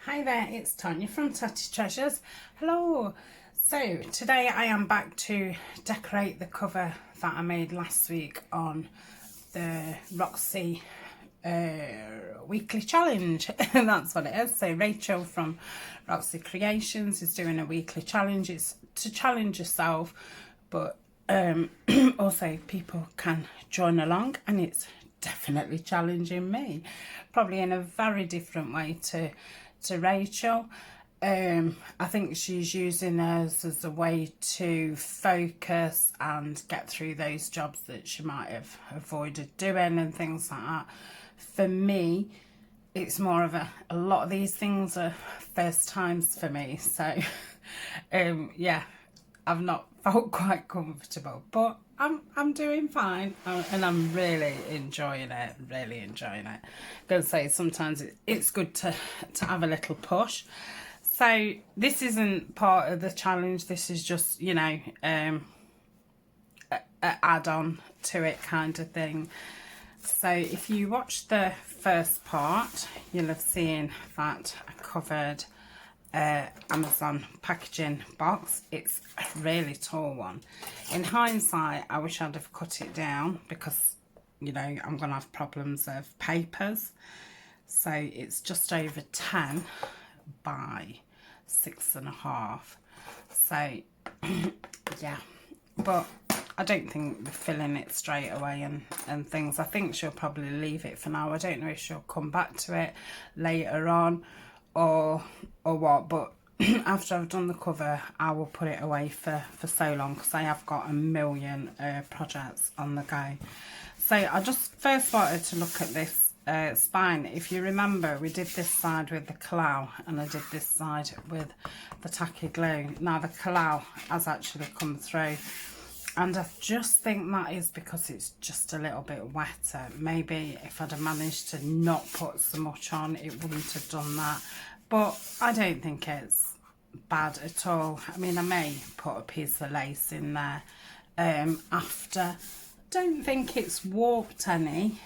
Hi there, it's Tania from Tatty Treasures. Hello. So today I am back to decorate the cover that I made last week on the Roxy weekly challenge. That's what it is. So Rachel from Roxy Creations is doing a weekly challenge. It's to challenge yourself, but also people can join along, and it's definitely challenging me, probably in a very different way to Rachel. I think she's using hers as a way to focus and get through those jobs that she might have avoided doing and things like that. For me, it's more of a lot of these things are first times for me, so yeah, I've not felt quite comfortable, but I'm doing fine, and I'm really enjoying it. I'm gonna say sometimes it's good to have a little push. So this isn't part of the challenge. This is just, you know, a add-on to it kind of thing. So if you watch the first part, you'll have seen that I covered Amazon packaging box. It's a really tall one. In hindsight, I wish I'd have cut it down because, you know, I'm gonna have problems of papers. So it's just over 10 by 6.5. So yeah, but I don't think we're filling it straight away and things. I think she'll probably leave it for now. I don't know if she'll come back to it later on or what, but after I've done the cover I will put it away for so long, because I have got a million projects on the go. So I just first wanted to look at this spine. If you remember, we did this side with the Kalau and I did this side with the tacky glue. Now the Kalau has actually come through, and I just think that is because it's just a little bit wetter. Maybe if I'd have managed to not put so much on, it wouldn't have done that. But I don't think it's bad at all. I mean, I may put a piece of lace in there after. Don't think it's warped any.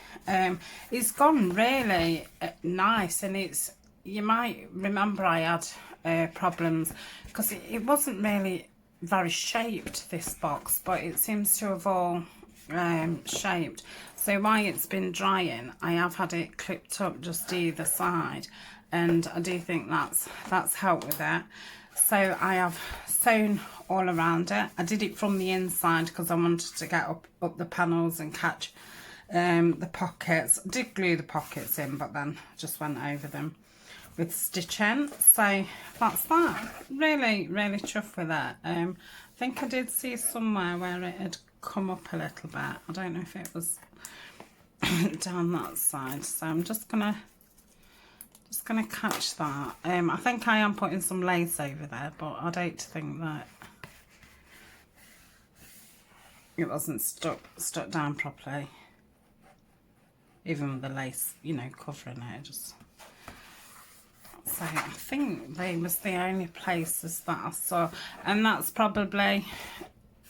It's gone really nice, and it's, you might remember I had problems because it wasn't really very shaped, this box, but it seems to have all shaped. So while it's been drying, I have had it clipped up just either side, and I do think that's helped with it. So I have sewn all around it. I did it from the inside because I wanted to get up the panels and catch the pockets. I did glue the pockets in, but then just went over them with stitching. So that's that. Really chuffed with it. I think I did see somewhere where it had come up a little bit. I don't know if it was down that side, so I'm just gonna catch that. I think I am putting some lace over there, but I'd hate to think that it wasn't stuck down properly, even with the lace, you know, covering it. Just so I think they was the only places that I saw, and that's probably,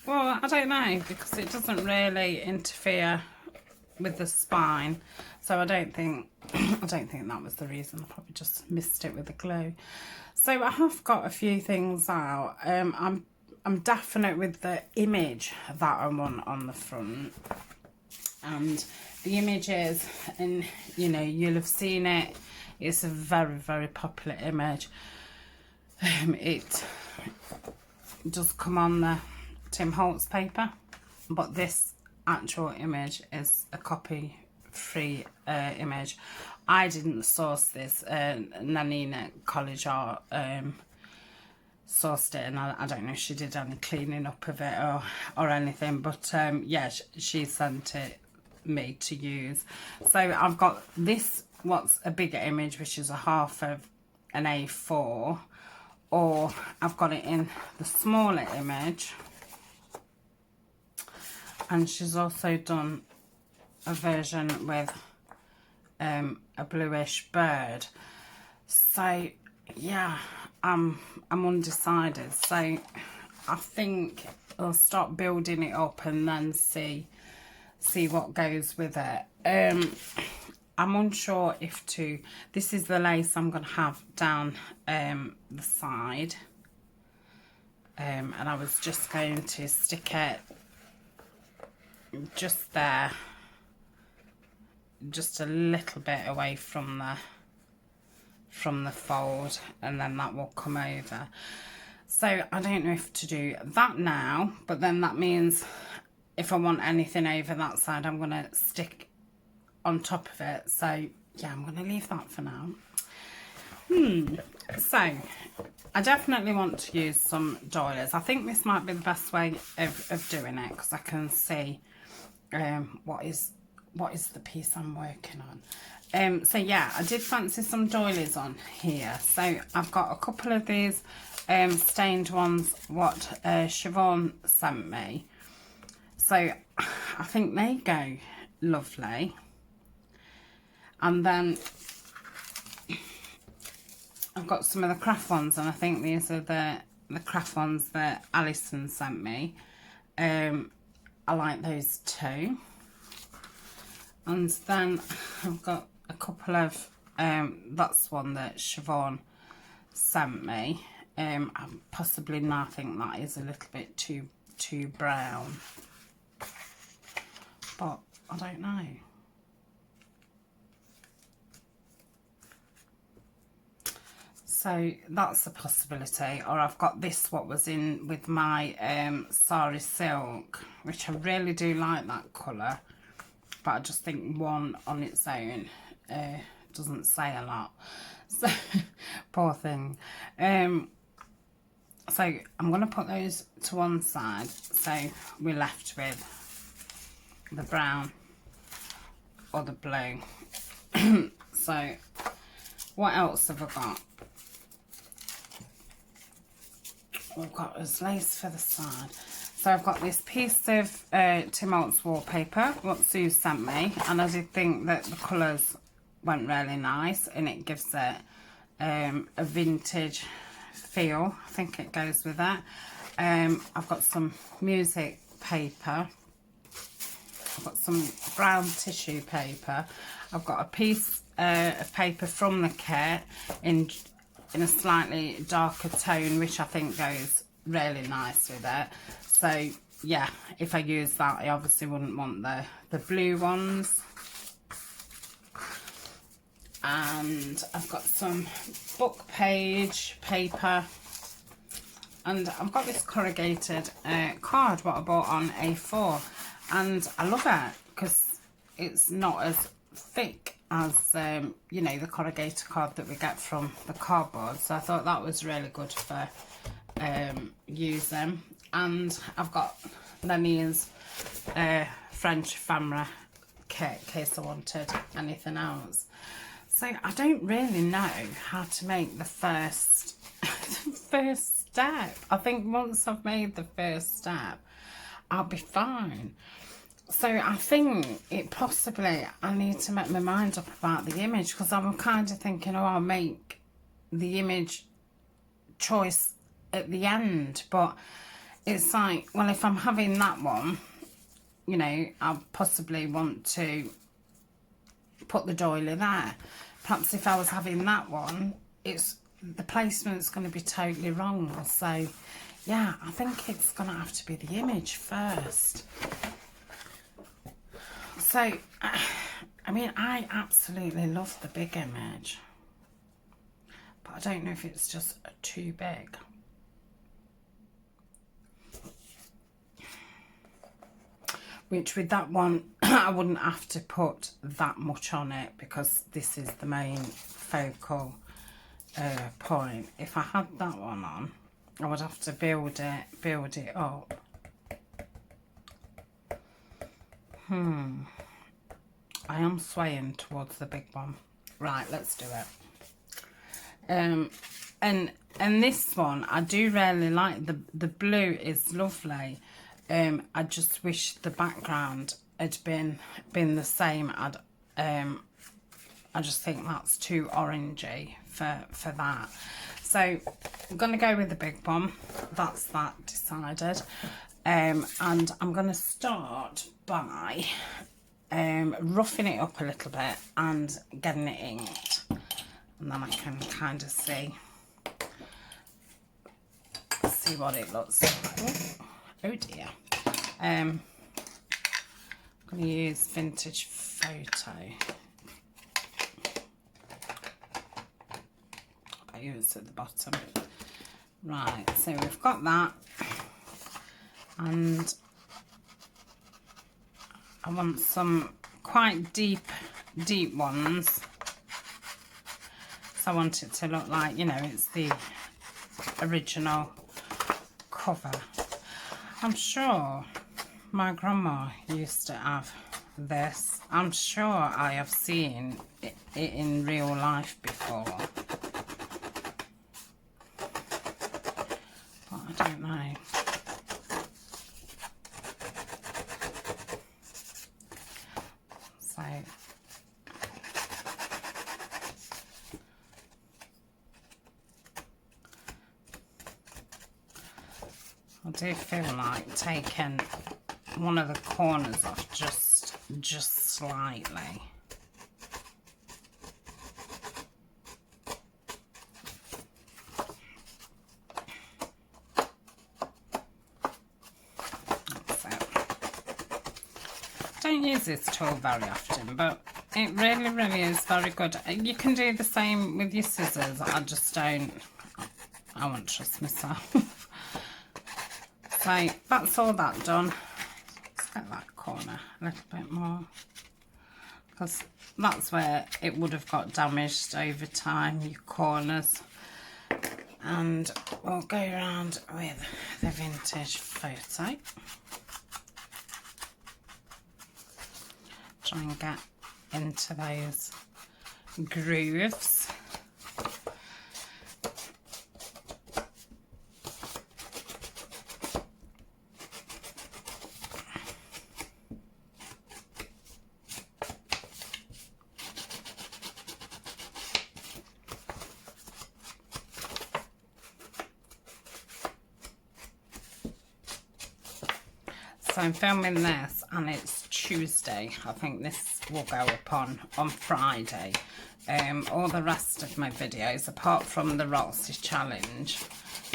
well, I don't know, because it doesn't really interfere with the spine, so I don't think that was the reason. I probably just missed it with the glue. So I have got a few things out. I'm definite with the image that I want on the front, and the image is, and you know, you'll have seen it, it's a very popular image. It does come on the Tim Holtz paper, but this actual image is a copy free image. I didn't source this. Nanina College Art sourced it, and I don't know if she did any cleaning up of it or anything, but yeah, she sent it me to use. So I've got this, what's a bigger image, which is a half of an A4, or I've got it in the smaller image, and she's also done a version with a bluish bird. So yeah, I'm undecided. So I think I'll start building it up and then see what goes with it. I'm unsure if to, this is the lace I'm going to have down the side. And I was just going to stick it just there, just a little bit away from the fold, and then that will come over. So I don't know if to do that now, but then that means if I want anything over that side, I'm going to stick on top of it. So yeah, I'm going to leave that for now. So I definitely want to use some doilies. I think this might be the best way of doing it, because I can see what is the piece I'm working on. So yeah, I did fancy some doilies on here. So I've got a couple of these stained ones what Siobhan sent me. So I think they go lovely. And then I've got some of the craft ones, and I think these are the craft ones that Alison sent me. I like those too. And then I've got a couple of, that's one that Siobhan sent me. Possibly now I think that is a little bit too brown. But I don't know. So that's a possibility. Or I've got this, what was in with my Sari Silk, which I really do like that colour. But I just think one on its own doesn't say a lot. So, poor thing. So I'm going to put those to one side. So we're left with the brown or the blue. So what else have I got? We've got this lace for the side. So I've got this piece of Tim Holtz wallpaper, what Sue sent me, and I did think that the colours went really nice, and it gives it a vintage feel. I think it goes with that. I've got some music paper. I've got some brown tissue paper. I've got a piece of paper from the kit in a slightly darker tone, which I think goes really nice with it. So yeah, if I use that, I obviously wouldn't want the blue ones. And I've got some book page paper, and I've got this corrugated card what I bought on A4, and I love it because it's not as thick as you know, the corrugated card that we get from the cardboard. So I thought that was really good for using. And I've got Lenny's French ephemera kit in case I wanted anything else. So I don't really know how to make the first step. I think once I've made the first step, I'll be fine. So I think it possibly, I need to make my mind up about the image, because I'm kind of thinking, oh, I'll make the image choice at the end. But it's like, well, if I'm having that one, you know, I'll possibly want to put the doily there. Perhaps if I was having that one, the placement's going to be totally wrong. So yeah, I think it's going to have to be the image first. So, I mean, I absolutely love the big image, but I don't know if it's just too big. Which with that one, I wouldn't have to put that much on it, because this is the main focal point. If I had that one on, I would have to build it up. I am swaying towards the big one. Right, let's do it. And this one, I do really like. The blue is lovely. I just wish the background had been the same. I just think that's too orangey for that. So I'm going to go with the big one. That's that decided. And I'm going to start by roughing it up a little bit and getting it inked, and then I can kind of see what it looks like. Oh dear. I'm going to use Vintage Photo. I use at the bottom. Right, so we've got that, and I want some quite deep ones. So I want it to look like, you know, it's the original cover. I'm sure my grandma used to have this. I'm sure I have seen it in real life before. But I don't know. So I do feel like taking one of the corners off just slightly. That's it. Don't use this tool very often, but it really is very good. You can do the same with your scissors. I just don't, I won't trust myself. So that's all that done. Let's get that corner a little bit more, because that's where it would have got damaged over time, your corners. And we'll go around with the Vintage Photo. Try and get into those grooves. So I'm filming this and it's Tuesday. I think this will go up on Friday. All the rest of my videos, apart from the Roxy challenge,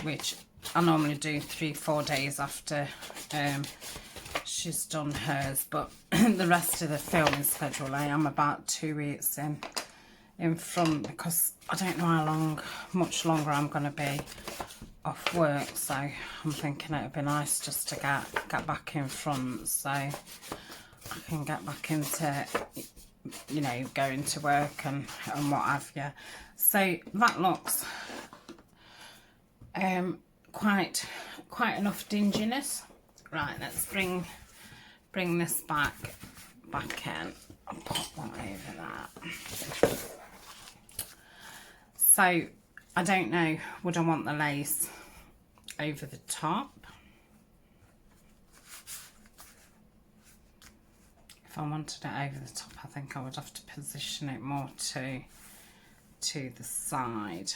which I normally do 3-4 days after she's done hers, but the rest of the filming schedule I am about 2 weeks in front, because I don't know how much longer I'm going to be off work, so I'm thinking it would be nice just to get back in front, so I can get back into, you know, going to work and what have you. So that looks quite enough dinginess. Right, let's bring this back in and pop that over that. So I don't know, would I want the lace over the top? If I wanted it over the top, I think I would have to position it more to the side.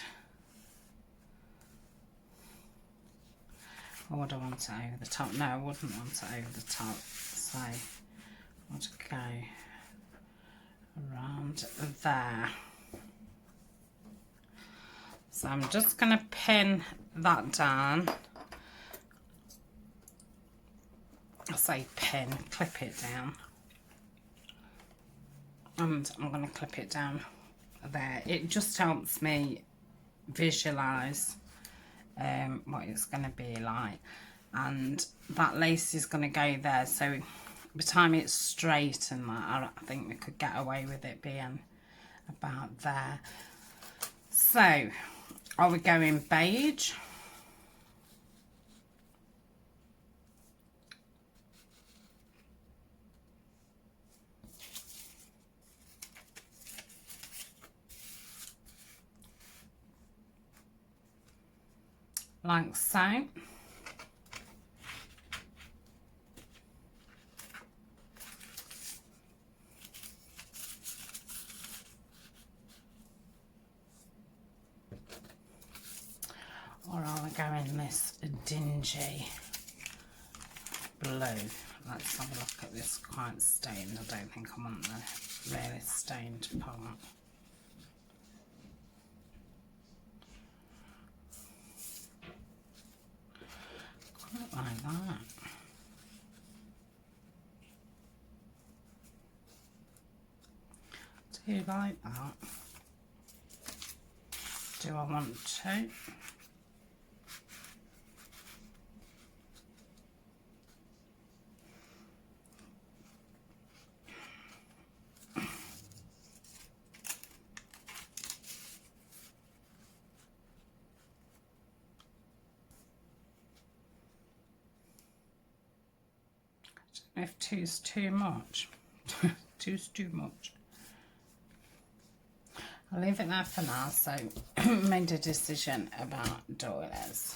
Or would I want it over the top? No, I wouldn't want it over the top. So I want to go around there. So I'm just going to pin that down. I say pin, clip it down. And I'm going to clip it down there. It just helps me visualise what it's going to be like. And that lace is going to go there. So by the time it's straight and that, I think we could get away with it being about there. So are we going beige? Like so. Or are we going this dingy blue, let's have a look at this quite stained. I don't think I want the really stained part. Quite like that. Do you like that? Do I want to? If two's too much. Two's too much. I'll leave it there for now. So made a decision about doilies.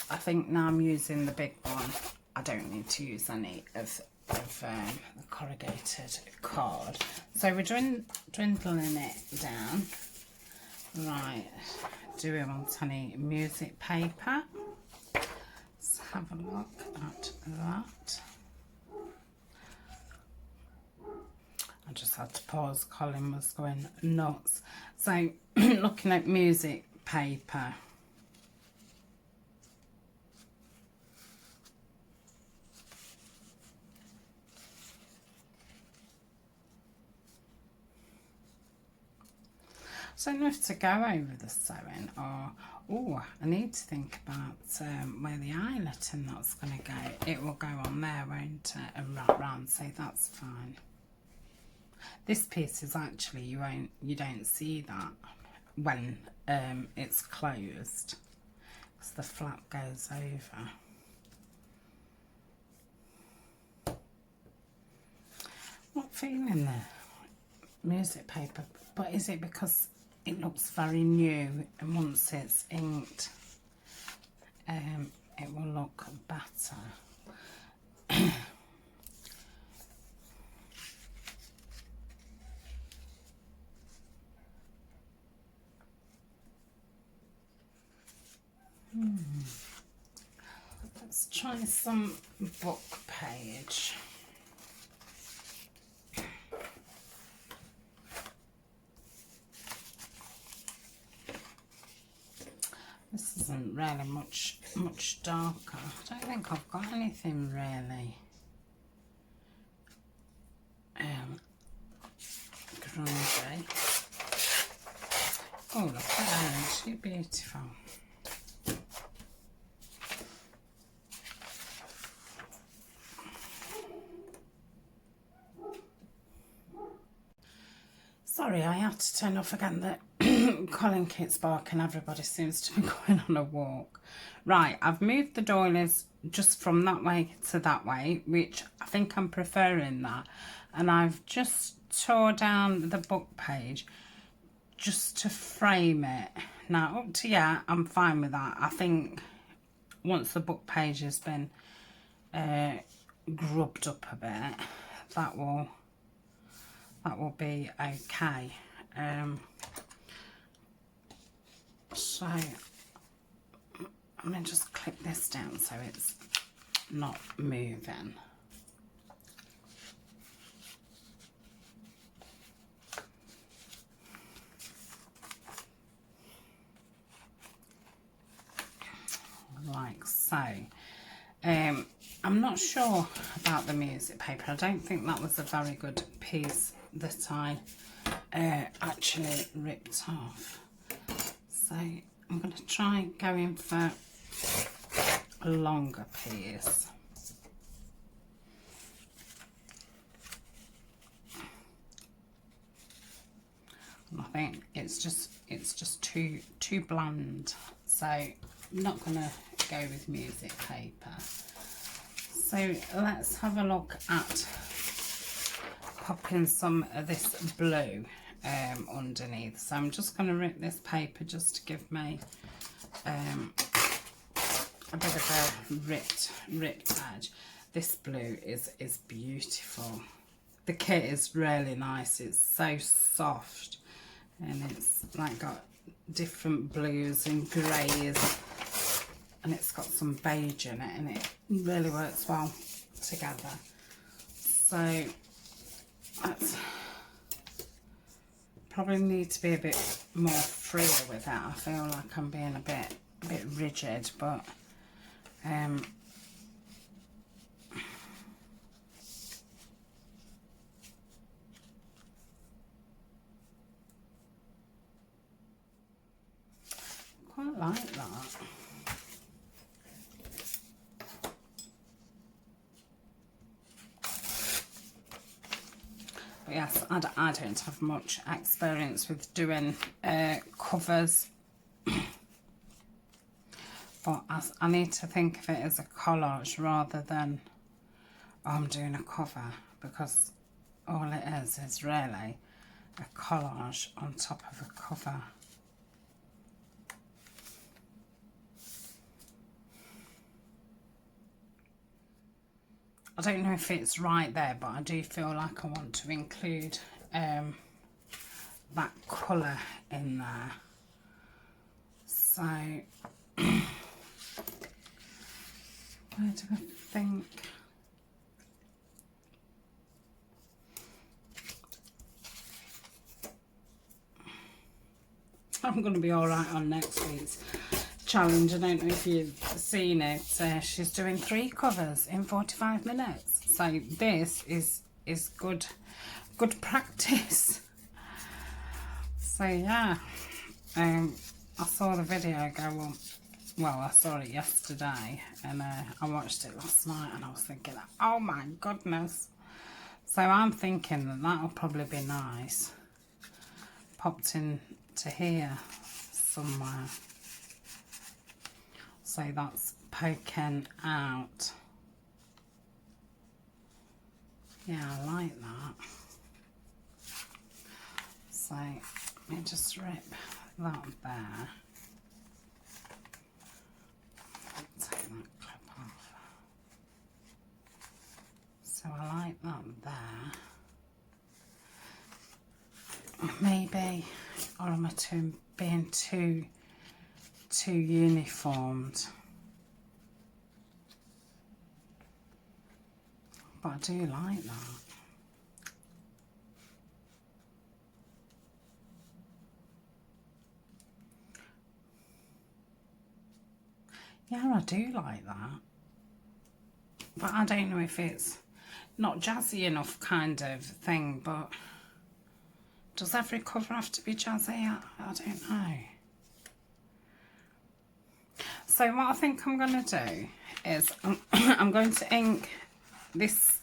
I think now I'm using the big one, I don't need to use any of the corrugated card. So we're dwindling it down. Right, do we want any music paper? Let's have a look at that. I just had to pause, Colin was going nuts. So looking at music paper. So I don't know if to go over the sewing or, oh, I need to think about where the eyelet and that's going to go. It will go on there, won't it, and wrap round, so that's fine. This piece is actually, you don't see that when it's closed, because the flap goes over. Not feeling the music paper, but is it because it looks very new and once it's inked it will look better. Let's try some book page. This isn't really much darker. I don't think I've got anything really grungy. Oh, look at that, she's beautiful. Sorry, I had to turn off again that Colin keeps barking. Everybody seems to be going on a walk. Right, I've moved the doilies just from that way to that way, which I think I'm preferring that. And I've just tore down the book page just to frame it. Now, up to yeah, I'm fine with that. I think once the book page has been grubbed up a bit, that will be okay. So I'm going to just clip this down so it's not moving. Like so. I'm not sure about the music paper. I don't think that was a very good piece that I actually ripped off. So I'm going to try going for a longer piece. And I think it's just too bland. So I'm not going to go with music paper. So let's have a look at popping some of this blue underneath. So I'm just going to rip this paper just to give me a bit of a ripped edge. This blue is beautiful. The kit is really nice. It's so soft and it's like got different blues and greys and it's got some beige in it, and it really works well together. So that's probably need to be a bit more freer with it. I feel like I'm being a bit rigid, but quite like that. But yes, I don't have much experience with doing covers, but I need to think of it as a collage rather than, oh, I'm doing a cover, because all it is really a collage on top of a cover. I don't know if it's right there, but I do feel like I want to include that colour in there. So, where do I think? I'm going to be alright on next week's challenge. I don't know if you've seen it. She's doing 3 covers in 45 minutes. So this is good practice. So yeah, I saw the video go, well, I saw it yesterday, and I watched it last night, and I was thinking, oh my goodness. So I'm thinking that that'll probably be nice, popped in to here somewhere. So that's poking out. Yeah, I like that. So let me just rip that there. Take that clip off. So I like that there. Maybe, or am I being too uniformed? But I do like that. Yeah, I do like that. But I don't know if it's not jazzy enough kind of thing, but does every cover have to be jazzy? I don't know. So what I think I'm going to do is I'm going to ink this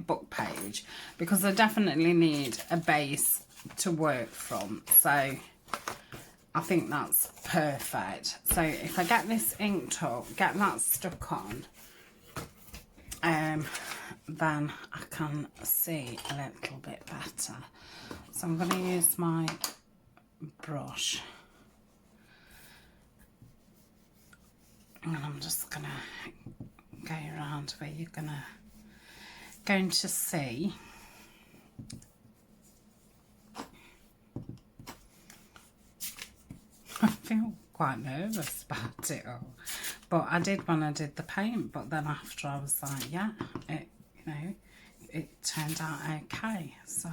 book page, because I definitely need a base to work from. So I think that's perfect. So if I get this inked up, get that stuck on, then I can see a little bit better. So I'm going to use my brush, and I'm just going to go around where you're going to see. I feel quite nervous about it all, but I did when I did the paint, but then after I was like, yeah, it turned out okay. So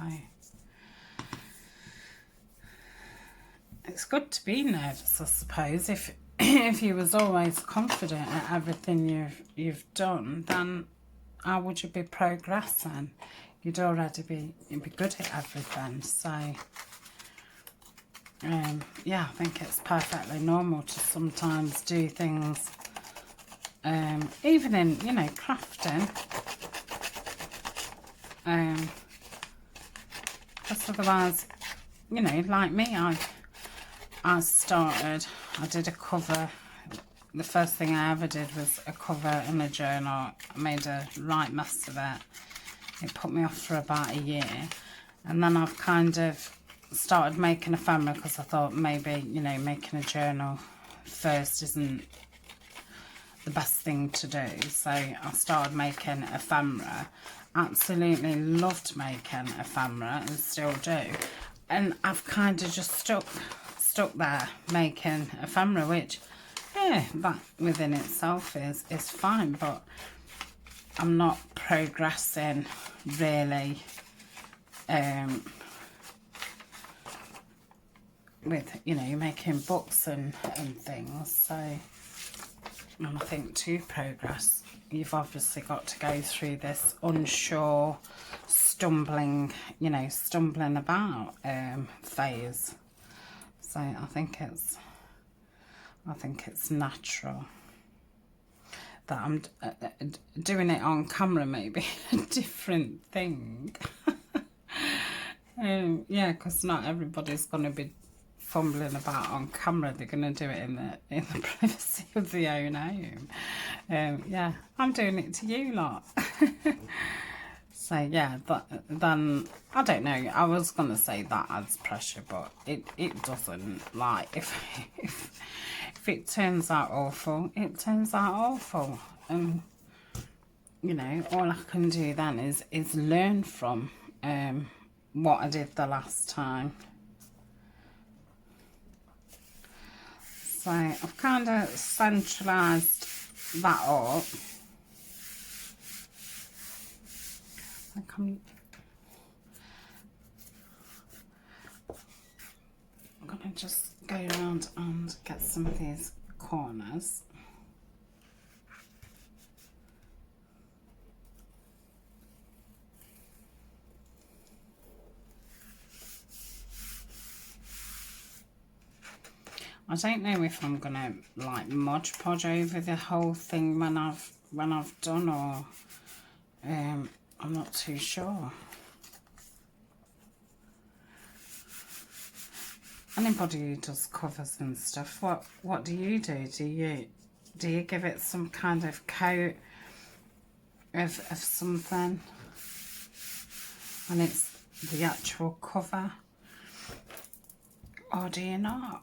it's good to be nervous, I suppose. If you was always confident at everything you've done, then how would you be progressing? You'd already be good at everything. So yeah, I think it's perfectly normal to sometimes do things, even in, crafting, because otherwise, like me, I did a cover. The first thing I ever did was a cover in a journal. I made a right mess of it. It put me off for about a year, and then I've kind of started making ephemera, because I thought maybe, making a journal first isn't the best thing to do. So I started making ephemera. Absolutely loved making ephemera, and still do. And I've kind of just stuck there making ephemera, which yeah, that within itself is fine, but I'm not progressing really with, you know, making books and things. So, and I think to progress, you've obviously got to go through this unsure, stumbling, you know, stumbling about phase. So I think it's natural that I'm doing it on camera, maybe a different thing. Yeah, because not everybody's going to be fumbling about on camera. They're going to do it in the privacy of their own home. Yeah, I'm doing it to you lot. So yeah, but then I don't know. I was going to say that adds pressure, but it doesn't. Like if it turns out awful, it turns out awful, and you know, all I can do then is learn from what I did the last time. So I've kind of centralised that up. I'm going to just go around and get some of these corners. I don't know if I'm gonna like Mod Podge over the whole thing when I've done, or I'm not too sure. Anybody who does covers and stuff, what do you do? Do you give it some kind of coat of something, and it's the actual cover, or do you not?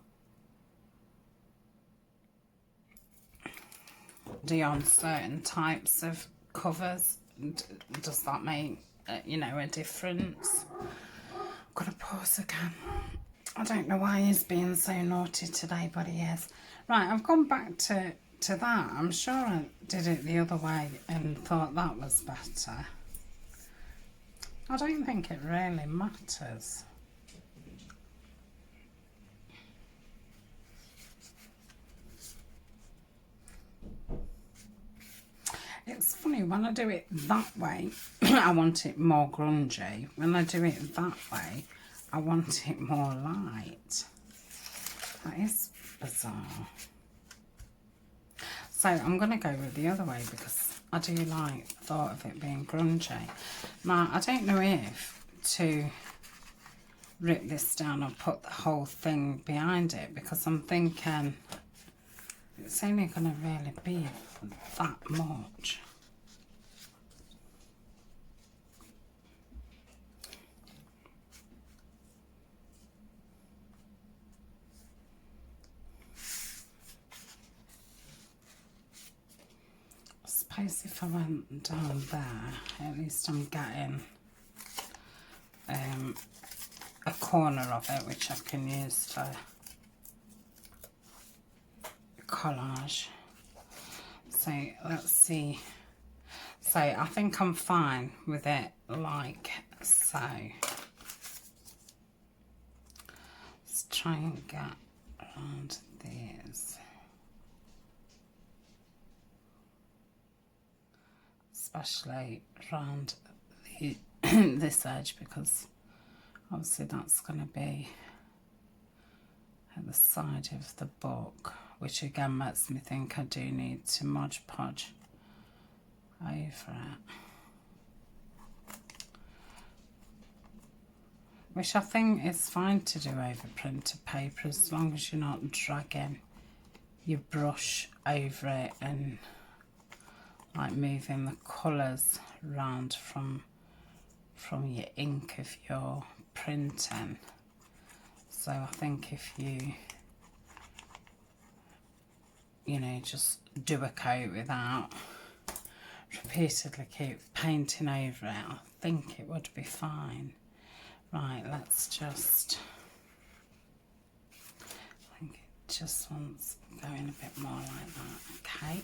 Do you on certain types of covers? Does that make you know, a difference? I'm gonna pause again. I don't know why he's being so naughty today, but he is. Right, I've gone back to that. I'm sure I did it the other way and thought that was better. I don't think it really matters. It's funny, when I do it that way, I want it more grungy. When I do it that way, I want it more light. That is bizarre. So I'm going to go with the other way because I do like the thought of it being grungy. Now, I don't know if to rip this down or put the whole thing behind it, because I'm thinking it's only going to really be that much. I suppose if I went down there, at least I'm getting a corner of it which I can use for collage. So let's see. So I think I'm fine with it like so. Let's try and get around these, especially around the this edge, because obviously that's going to be at the side of the book, which again makes me think I do need to Mod Podge over it, which I think is fine to do over printed paper as long as you're not dragging your brush over it and like moving the colours around from your ink if you're printing. So I think if you know, just do a coat without repeatedly keep painting over it, I think it would be fine. Right, let's just, I think it just wants going a bit more like that. Okay.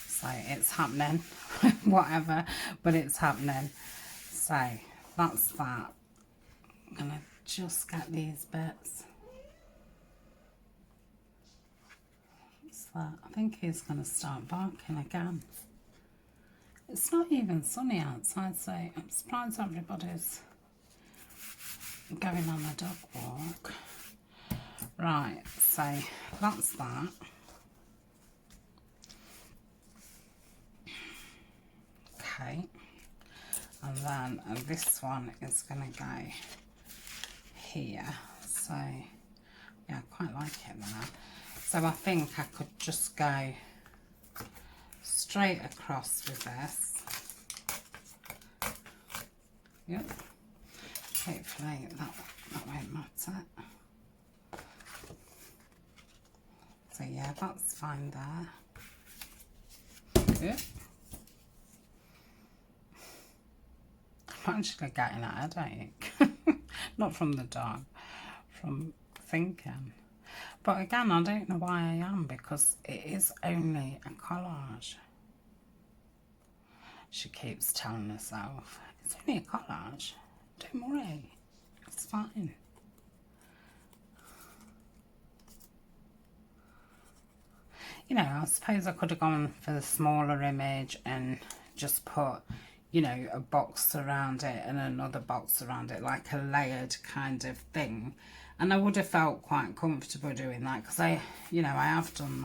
So it's happening, whatever, but it's happening. So that's that. I'm gonna just get these bits. What's that? I think he's gonna start barking again. It's not even sunny outside, so I'm surprised everybody's going on a dog walk. Right, so that's that. Okay, and then this one is going to go here. So yeah, I quite like it there. So I think I could just go straight across with this. Yep. Hopefully that won't matter. So yeah, that's fine there. Good. I'm actually getting a headache. Not from the dog, from thinking. But again, I don't know why I am, because it is only a collage. She keeps telling herself, it's only a collage. Don't worry, it's fine. You know, I suppose I could have gone for the smaller image and just put, you know, a box around it and another box around it, like a layered kind of thing. And I would have felt quite comfortable doing that, because I have done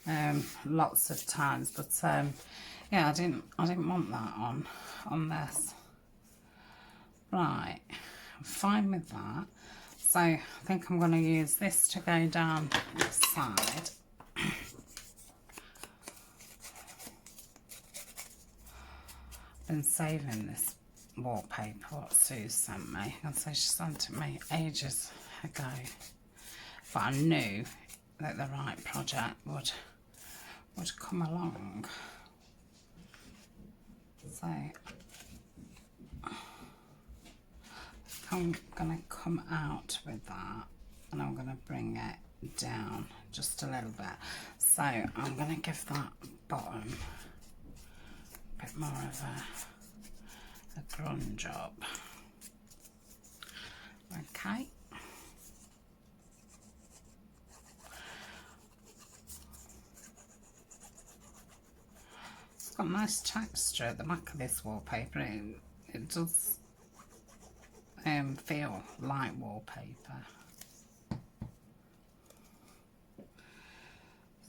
that lots of times. But yeah, I didn't want that on this. Right, I'm fine with that. So I think I'm going to use this to go down this side. Been saving this wallpaper what Sue sent me, and so she sent it me ages ago, but I knew that the right project would come along. So I'm gonna come out with that, and I'm gonna bring it down just a little bit. So I'm gonna give that bottom a bit more of a grunge up. Okay. It's got nice texture at the back of this wallpaper. It does feel like wallpaper.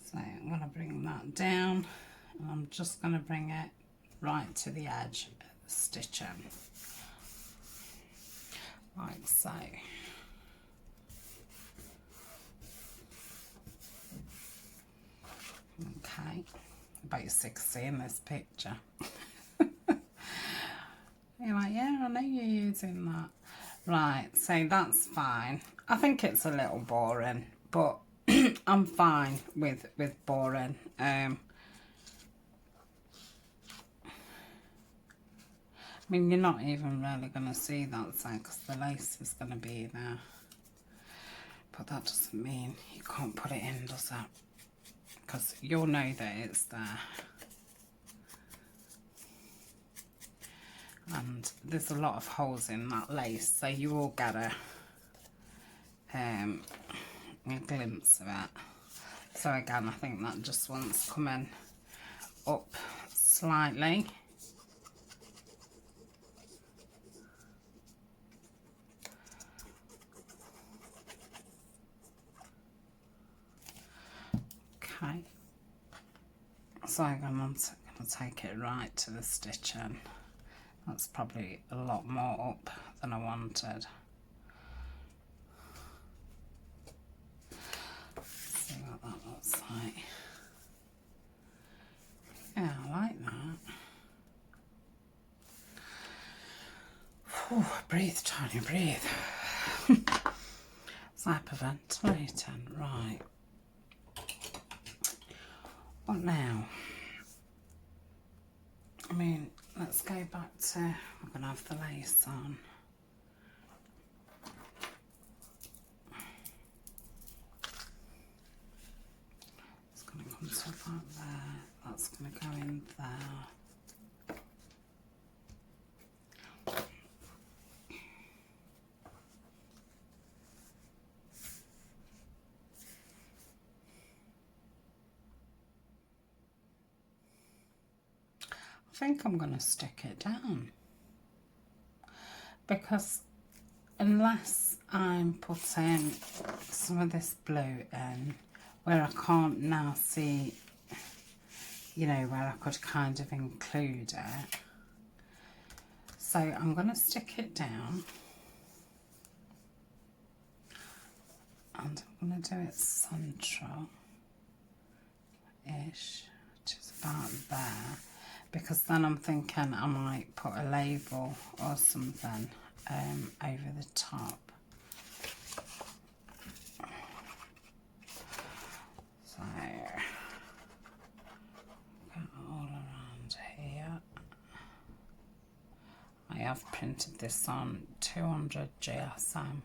So I'm going to bring that down, and I'm just going to bring it right to the edge of the stitching, like so. Okay, basic seeing this picture. You're like, yeah, I know you're using that. Right, so that's fine. I think it's a little boring, but I'm fine with boring. I mean, you're not even really going to see that side because the lace is going to be there. But that doesn't mean you can't put it in, does it? Because you'll know that it's there. And there's a lot of holes in that lace, so you will get a glimpse of it. So again, I think that just wants coming up slightly. Okay, so I'm going to take it right to the stitching. That's probably a lot more up than I wanted. Let's see what that looks like. Yeah, I like that. Whew, breathe, Tanya, breathe. It's hyperventilating. Right. What now? I mean, let's go back to, I'm going to have the lace on. think I'm going to stick it down, because unless I'm putting some of this blue in where I can't now see, you know, where I could kind of include it. So I'm going to stick it down, and I'm going to do it central-ish, which is about there, because then I'm thinking I might put a label or something over the top. So all around here. I have printed this on 200 GSM,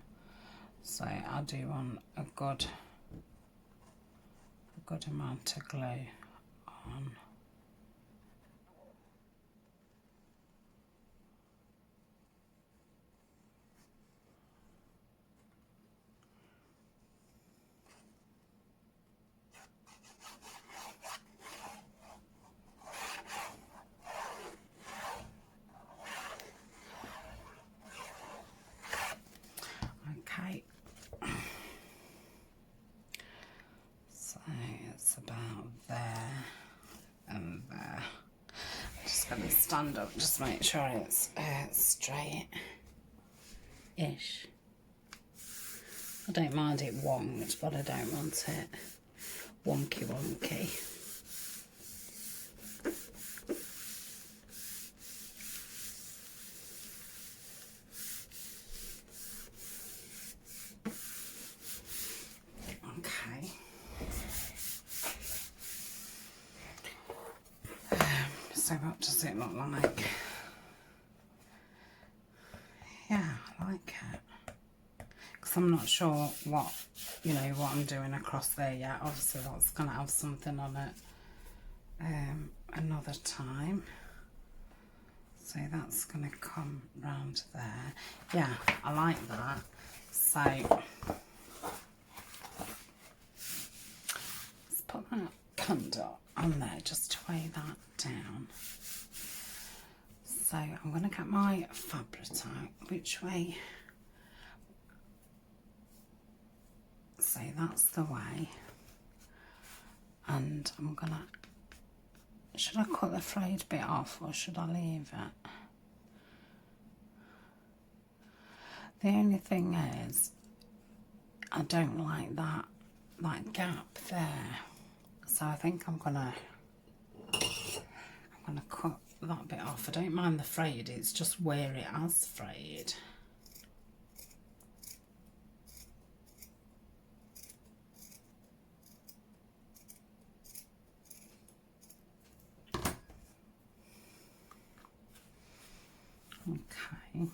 so I do want a good amount of glue on. Okay, so it's about there and there. I'm just going to stand up, just make sure it's straight-ish. I don't mind it wonged, but I don't want it wonky. Okay. So what does it look like? Yeah, I like it. Because I'm not sure what, you know, what I'm doing across there yet. Obviously that's going to have something on it another time. So that's going to come round there. Yeah, I like that. So let's put that candle on there just to weigh that down. So I'm going to get my fabric out. Which way? So that's the way. And I'm going to... Should I cut the frayed bit off, or should I leave it? The only thing is, I don't like that gap there. So I think I'm gonna cut that bit off. I don't mind the frayed, it's just where it has frayed. Okay.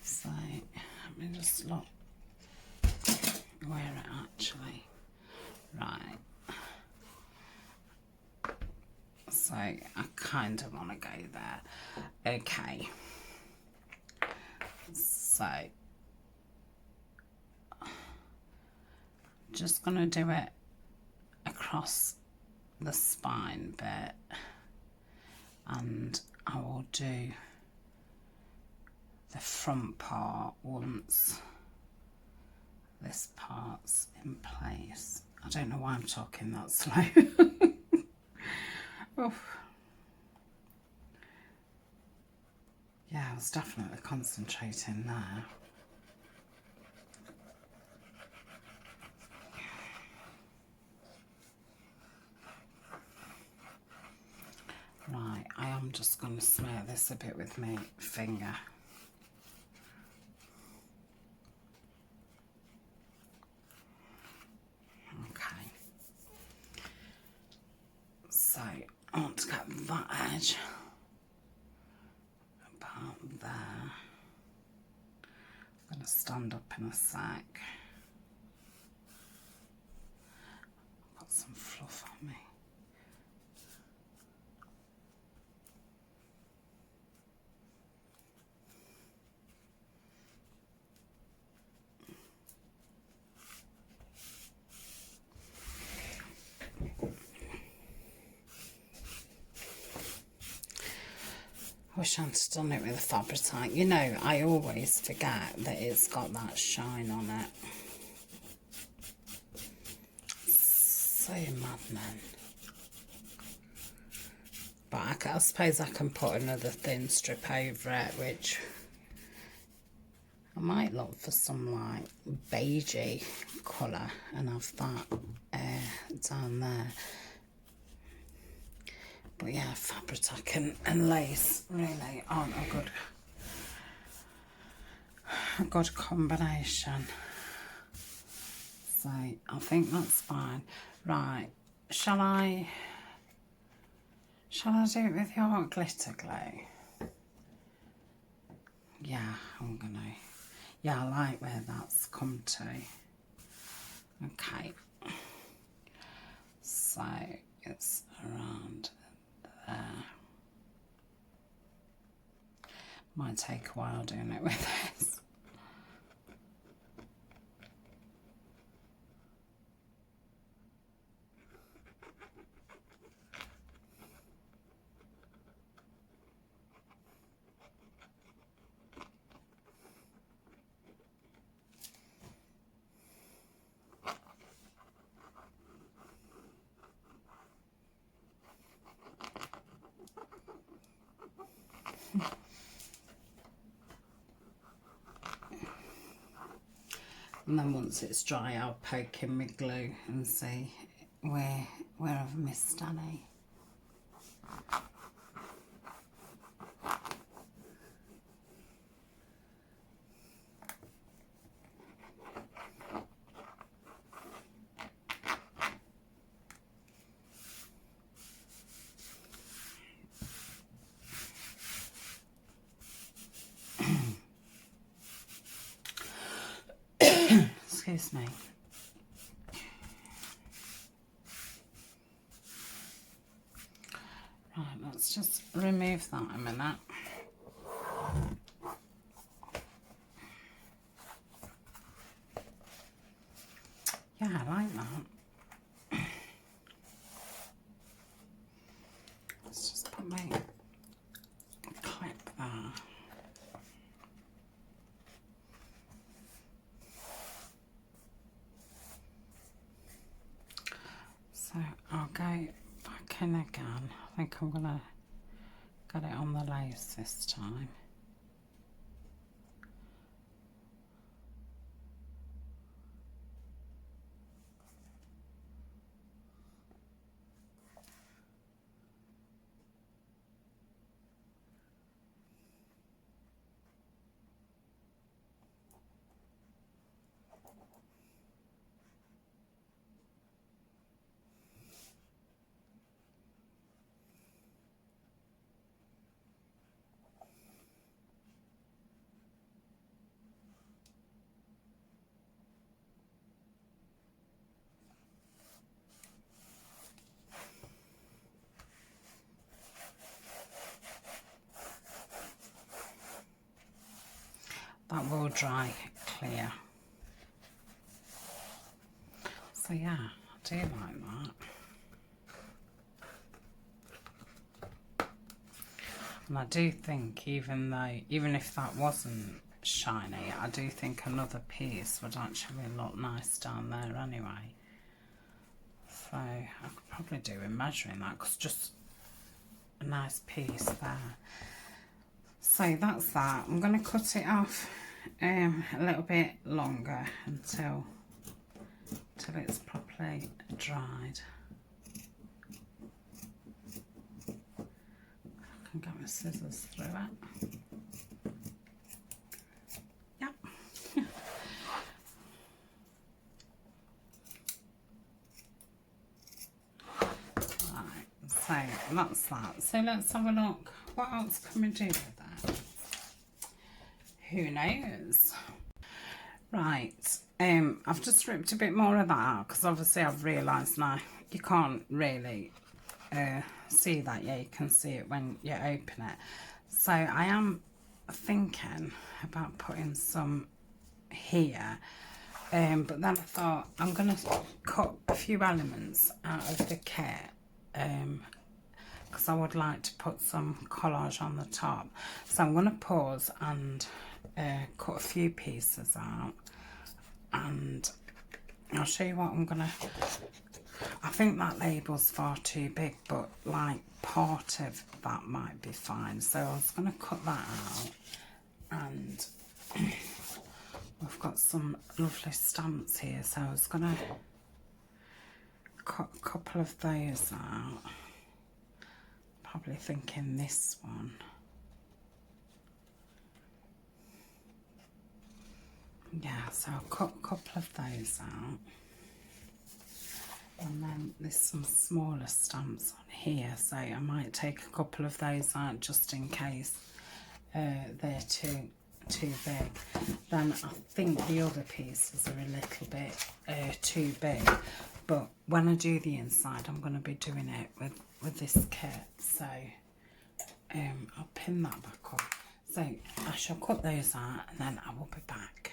So let me just look where it actually, right. So I kind of want to go there. Okay. So just going to do it across the spine bit, and I will do the front part once this part's in place. I don't know why I'm talking that slow. Oof. Yeah, I was definitely concentrating there. Right, I am just going to smear this a bit with my finger. Okay. So, I want to get that edge about there. I'm going to stand up in a sec. I've got some fluff on me. wish I'd done it with a fabric. You know, I always forget that it's got that shine on it. So maddening. But I suppose I can put another thin strip over it, which I might look for some like beigey colour and have that down there. But yeah, fabric and lace really aren't a good combination. So I think that's fine. Right, shall I do it with your glitter glue? Yeah, I'm gonna. Yeah, I like where that's come to. Okay. So it's around there. Might take a while doing it with this. And then once it's dry, I'll poke in my glue and see where I've missed any. Excuse me. Right, let's just remove that a minute. Yeah, I like that. Let's just put my clip there. So I'll go back in again. I think I'm gonna get it on the lace this time. That will dry clear. So yeah, I do like that. And I do think even if that wasn't shiny, I do think another piece would actually look nice down there anyway. So I could probably do with measuring that, because just a nice piece there. So that's that. I'm going to cut it off a little bit longer until it's properly dried. I can get my scissors through it. Yep. Right, so that's that. So let's have a look. What else can we do with that? Who knows? Right, I've just ripped a bit more of that out, because obviously I've realised now you can't really see that. Yeah, you can see it when you open it. So I am thinking about putting some here, but then I thought I'm going to cut a few elements out of the kit, because I would like to put some collage on the top. So I'm going to pause and cut a few pieces out, and I'll show you what I'm going to... I think that label's far too big, but like part of that might be fine. So I was going to cut that out, and we've got some lovely stamps here, so I was going to cut a couple of those out. Probably thinking this one. Yeah, so I'll cut a couple of those out. And then there's some smaller stamps on here, so I might take a couple of those out just in case they're too big. Then I think the other pieces are a little bit too big, but when I do the inside I'm going to be doing it with this kit, so I'll pin that back up. So I shall cut those out and then I will be back.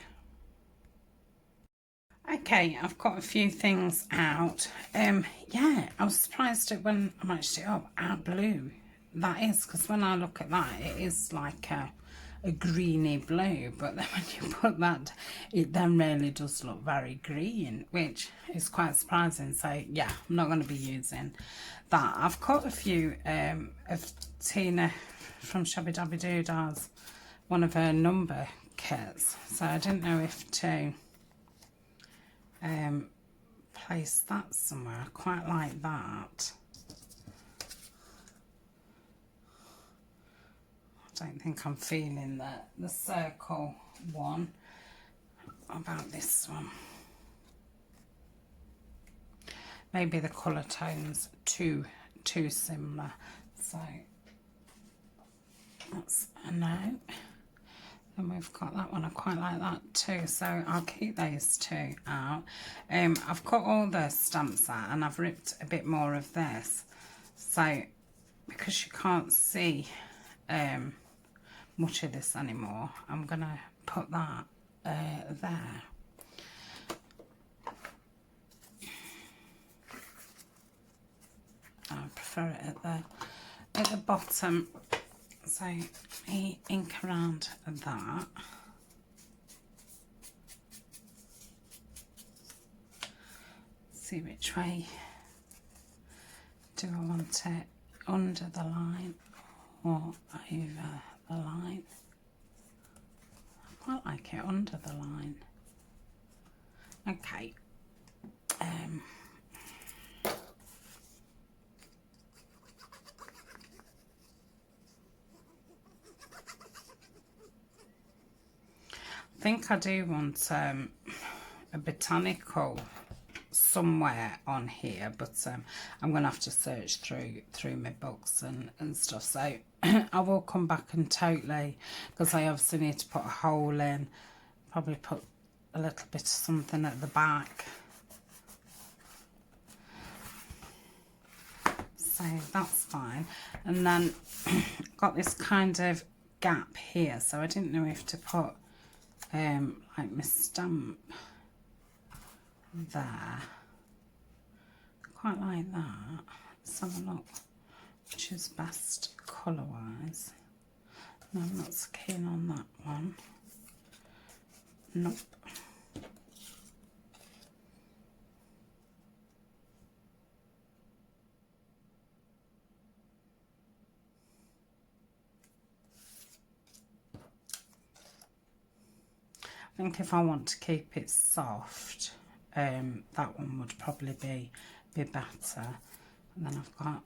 Okay, I've got a few things out. Yeah, I was surprised at when I matched it up how blue that is, because when I look at that it is like a greeny blue, but then when you put that, it then really does look very green, which is quite surprising. So yeah, I'm not going to be using that. I've cut a few of Tina from Shabby Dabby Doodah's, one of her number kits, so I didn't know if to place that somewhere. I quite like that. I don't think I'm feeling the circle one. What about this one? Maybe the colour tone's too similar, so that's a no. And we've got that one, I quite like that too, so I'll keep those two out. I've cut all the stamps out and I've ripped a bit more of this, so because you can't see much of this anymore, I'm gonna put that there. I prefer it at the bottom, so me ink around that. See which way do I want it, under the line or over the line. I quite like it under the line. Okay. I think I do want a botanical somewhere on here, but I'm gonna have to search through my books and stuff, so I will come back and totally, because I obviously need to put a hole in, probably put a little bit of something at the back, so that's fine. And then got this kind of gap here, so I didn't know if to put like my stamp there. Quite like that. Let's have a look which is best colour wise. No, I'm not so keen on that one. Nope. I think if I want to keep it soft, that one would probably be better. And then I've got,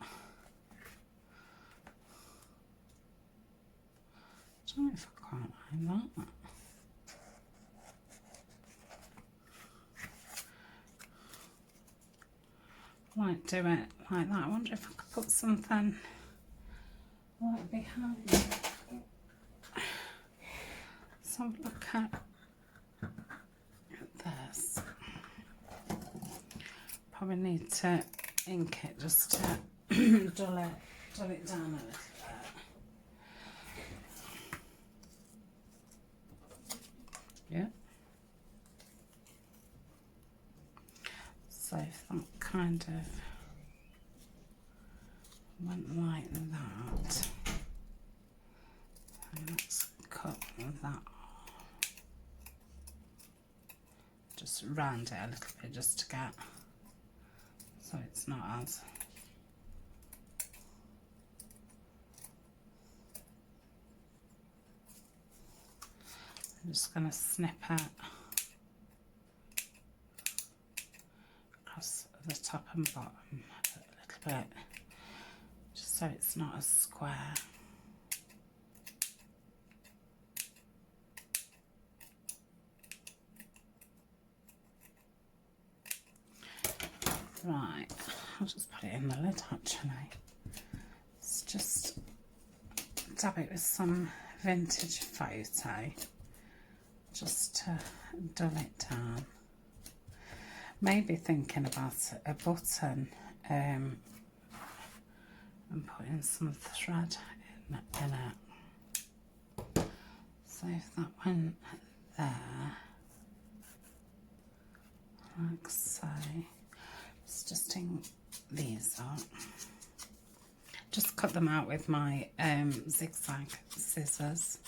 I don't know if I quite like that. I might do it like that. I wonder if I could put something like behind it. Let's have a look at this. Probably need to ink it just to dull it down a little bit. Yeah. So if that kind of went like that. And let's cut that. Just round it a little bit just to get so it's not as I'm just going to snip it across the top and bottom a little bit just so it's not as square. Right, I'll just put it in the lid actually. Let's just dab it with some vintage photo just to dull it down. Maybe thinking about a button and putting some thread in it. So if that went there, like so. Let's just take these out. Just cut them out with my zigzag scissors.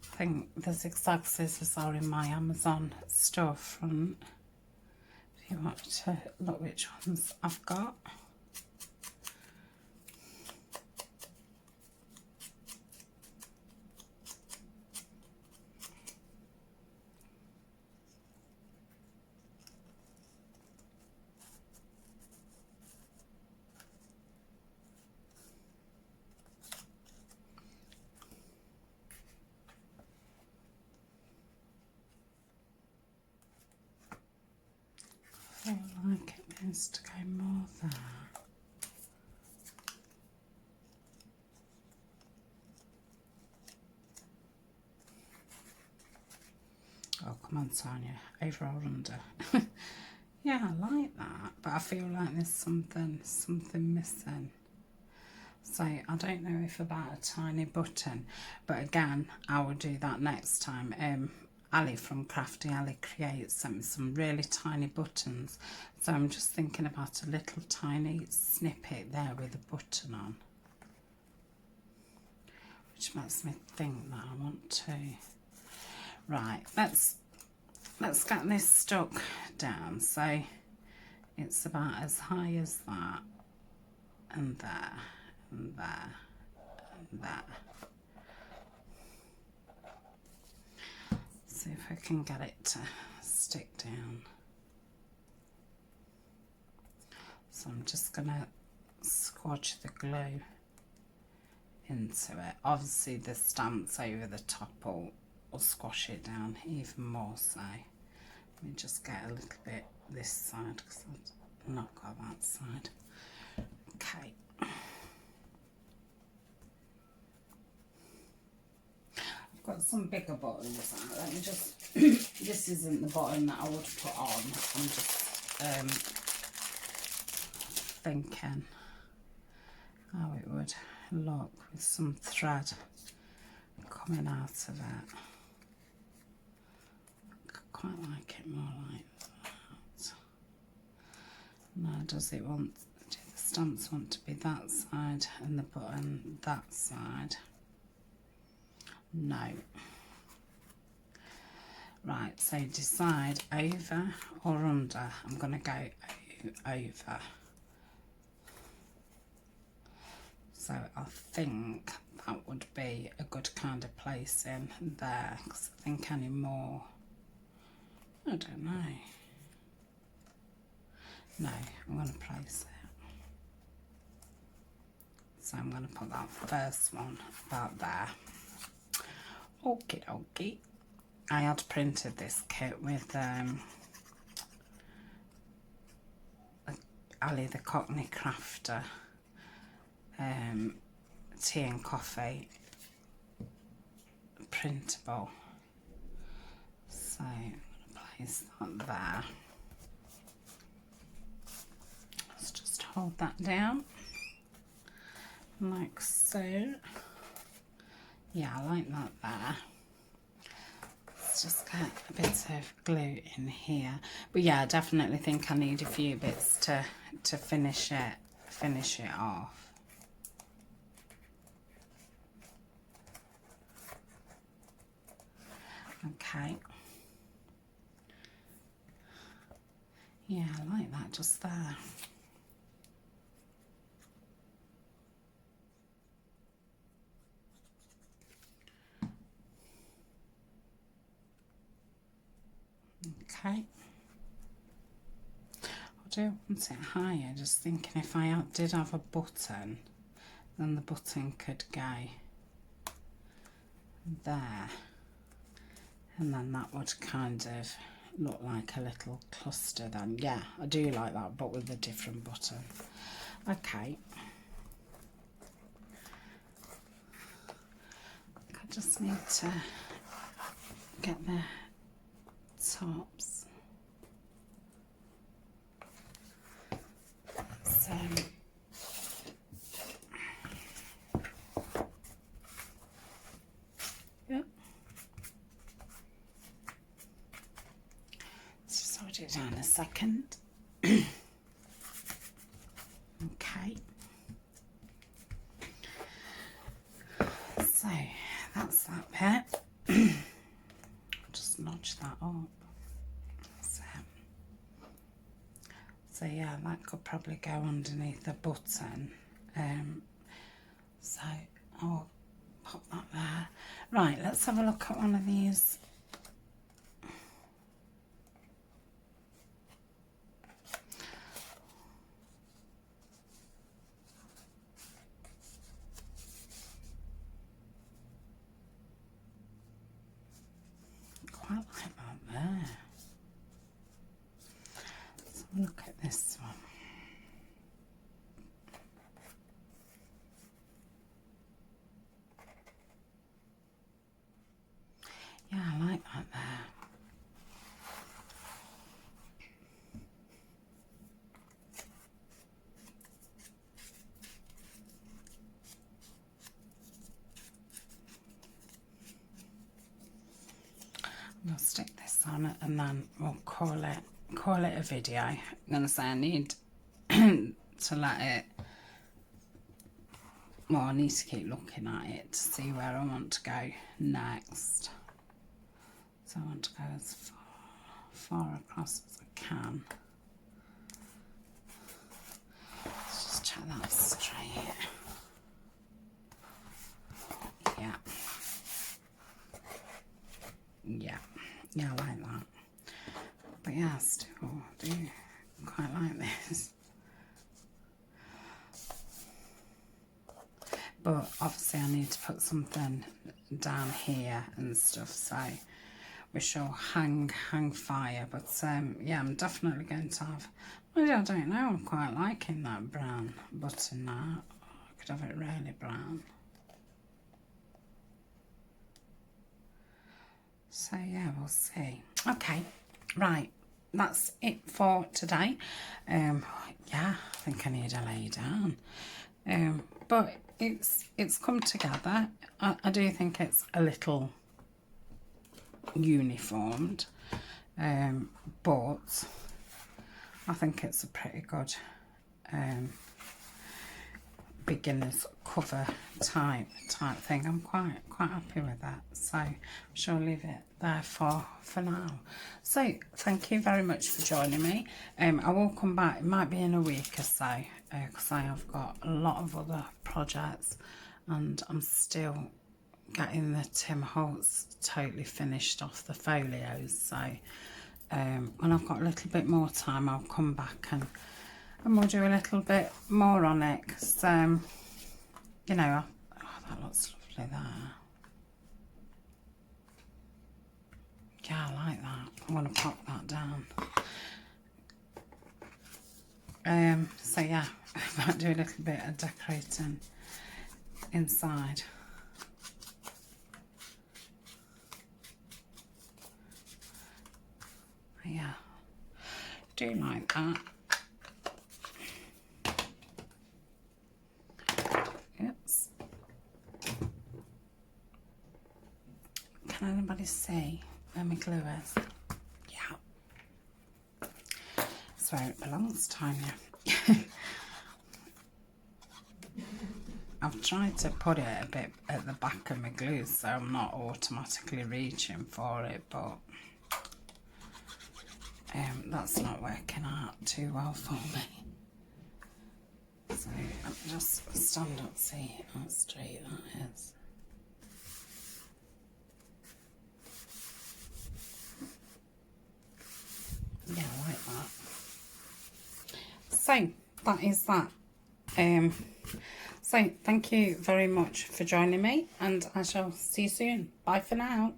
I think the zigzag scissors are in my Amazon storefront. If you want to look which ones I've got. I feel like it needs to go more there. Oh, come on, Tania, over or under? Yeah, I like that, but I feel like there's something missing. So I don't know if about a tiny button, but again, I will do that next time. Ali from Crafty Ali Creates sent me some really tiny buttons, so I'm just thinking about a little tiny snippet there with a button on, which makes me think that I want to. Right, let's get this stuck down so it's about as high as that, and there, and there, and there. See if I can get it to stick down. So I'm just gonna squash the glue into it. Obviously the stamps over the top will squash it down even more so. Let me just get a little bit this side because I've not got that side. Okay. Got some bigger buttons out. Let me just this isn't the button that I would put on. I'm just thinking how it would look with some thread coming out of it. I quite like it more like that. Now does it want, do the stamps want to be that side and the button that side? No. Right, so decide over or under. I'm going to go over. So I think that would be a good kind of placing there, because I think any more, I don't know. No, I'm going to place it. So I'm going to put that first one about there. Okie dokie. I had printed this kit with Ali the Cockney Crafter tea and coffee printable. So I'm going to place that there. Let's just hold that down like so. Yeah, I like that there. Let's just get a bit of glue in here. But yeah, I definitely think I need a few bits to finish it off. Okay. Yeah, I like that just there. Okay. I do want it higher, just thinking if I did have a button, then the button could go there, and then that would kind of look like a little cluster then. Yeah, I do like that, but with a different button. Okay. I just need to get the tops. So yeah, let's just hold it down a second. Okay, so that's that bit. Just notch that up. So yeah, that could probably go underneath the button. So I'll pop that there. Right, let's have a look at one of these. Quite like that there. Let's have a look at this one. Yeah, I like that there. We'll stick this on it and then we'll call it a video. I'm gonna say I need to let it, well, I need to keep looking at it to see where I want to go next. So I want to go as far across as I can. Let's just check that straight. Yeah. Yeah, I like that. But yeah, still do quite like this. But obviously I need to put something down here and stuff, so we shall hang fire. But yeah, I'm definitely going to have, well, I don't know, I'm quite liking that brown button now. I could have it really brown. So yeah, we'll see. Okay, right, that's it for today. Yeah, I think I need to lay down. But it's come together. I do think it's a little uniformed, but I think it's a pretty good beginner's cover type thing. I'm quite happy with that, so I shall leave it there for now. So thank you very much for joining me. I will come back, it might be in a week or so, because I have got a lot of other projects and I'm still getting the Tim Holtz totally finished off the folios. So when I've got a little bit more time, I'll come back and we'll do a little bit more on it, because you know, oh, that looks lovely there. Yeah, I like that. I want to pop that down. So yeah, I might do a little bit of decorating inside. But yeah, do like that. Oops. Can anybody see where my glue is? Yeah. That's where it belongs, Tania. I I've tried to put it a bit at the back of my glue so I'm not automatically reaching for it, but that's not working out too well for me. So I'll just stand up, see how straight that is. Yeah, I like that. So that is that. So thank you very much for joining me, and I shall see you soon. Bye for now.